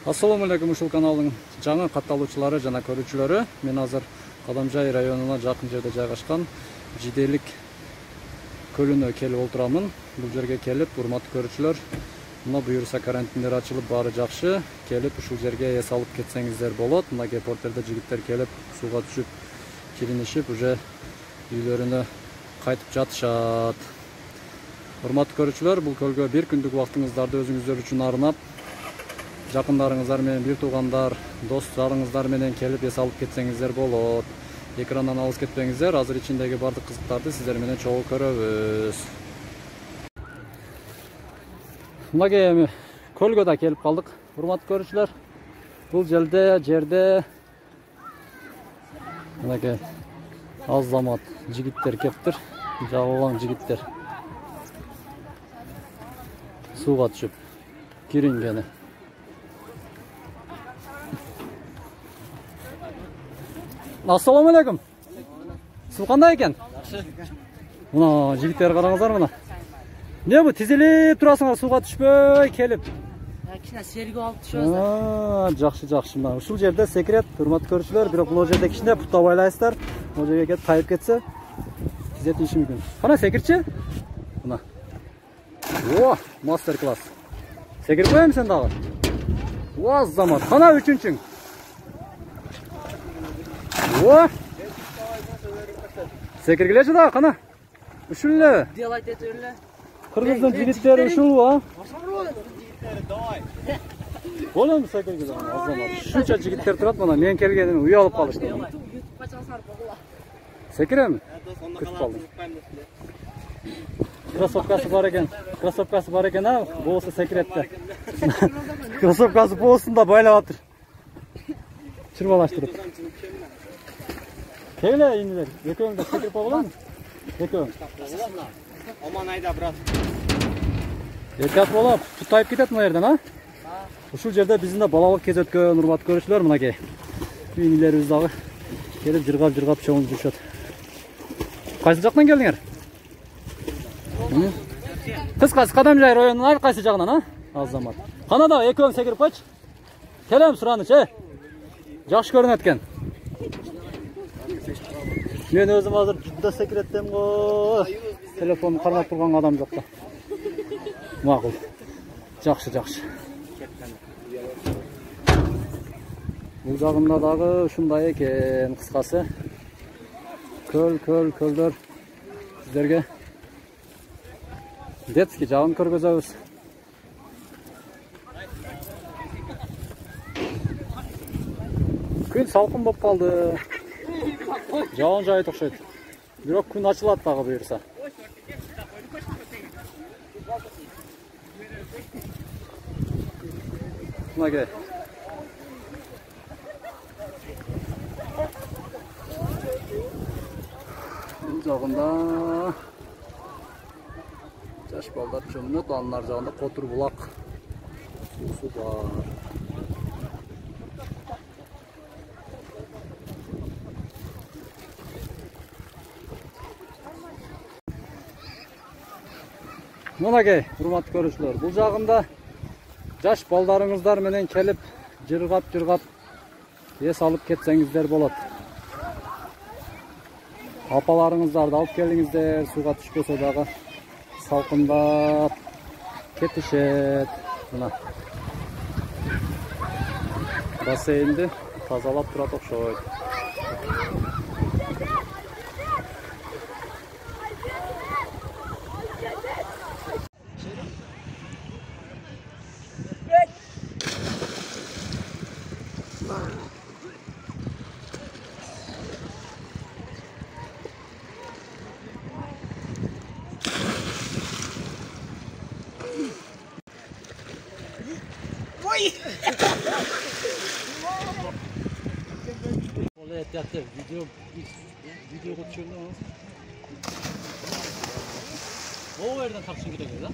Assalamu alaikum, ушул каналдын жаңы катталуучулары жана көрүүчүлөрү. Мен азыр Кадамжай районуна жакын жерде жайгашкан Жиделик көлүнө келип отурамын. Бул жерге келип, урматтуу көрүүчүлөр, мына буюрса карантиндер ачылып, баары жакшы. Келип ушул жерге эс алып кетсеңиздер болот. Мына портерде жигиттер келип, сууга түшүп, киринишип, уже үйлөрүнө кайтып жатышат. Урматтуу көрүүчүлөр, бул көлгө бир күндүк убактыңыздарды өзүңүздөр үчүн арнап, жакындарыңыздар менен, бир туугандар, дос жарыңыздар менен келип эс алып кетсеңиздер болот. Экрандан алыс кетпеңиздер, азыр ичиндеги бардык кызыктарды сиздер менен чогуу көрөбүз. Мына көлгө да келип калдык, урматтуу көрүүчүлөр. Бул жерде мына аз замат жигиттер кептир, жагылган жигиттер сууга түшүп кирингени. Assalamu alaikum. Суу кандай экен? Мына жигиттер караңыздар мына. Не бу тизилип турасыңар сууга түшпөй келип? Кичине сергүү алып түшөбүз. Жакшы. Мына ушул жерде секрет, урматтуу көрүүчүлөр, бирок бул жерде кичине путта байлайсыздар. Бул жерге кетип тайып кетсе, тизе тийиши мүмкүн. Кана секирчи? Мына. О, мастер класс. Секирип коем сен дагы. О, замат. Кана үчүнчүң. О! Секиргилечи да, кана. Ушул эле. Делать это эле. Кыргыздын жигиттери ушул, а? Болом секиргиле, азамат. Ушунча жигиттер турат, мына мен келгеним уялып калышты. YouTubeга чалсаңар болгула. Секирем? Күтүп калдым. Кроссовкасы бар экен, а? Болсо секиретти. Кроссовкасы болсун байлап атыр. Чырбалаштырып. Келе инилер, экөөң да секирип болобу? Экөөң. Аман айда, брат. Экөөң болуп, тутайып кетет мына жерден, а? Ушул жерде биздин да балалык кез өткөн урматтуу көрүүчүлөр, мынакей. Инилерибиз дагы келип жыргап чоңуп жүрүшөт. Кайсы жактан келдиңер? Кыскасы Кадамжай районунун ар кайсы жагынан, а? Азамат. Кана да экөөң секирип койчу. Келем сураныч, Жакшы көрүнөт экен. Мен өзүм азыр жүдө секиреттем го. Телефонду кармап турган адам жок да. Макул. Жакшы. Бул жагында дагы ушундай экен, кыскасы. Көлдөр сиздерге детский жагын көргөзөбүз. Күн салкын болуп калды. Жауын жайыт окшойт. Бирок күн ачылат дагы буюрса. Мына бул жагында жаш балдар чөмүнөт, анын ар жагында Котур булак суусу бар. Мынакей, урматтуу көрүүчүлөр, бул жагында жаш балдарыңыздар менен келип, жыргап эс алып кетсеңиздер болот. Апаларыңыздарды алып келиңиздер, сууга түшпөсө дагы салкындап кетишет. Мына бассейнди тазалап турат окшойт. Видео geçiyorum ama. O yerden tartışın gidelim lan.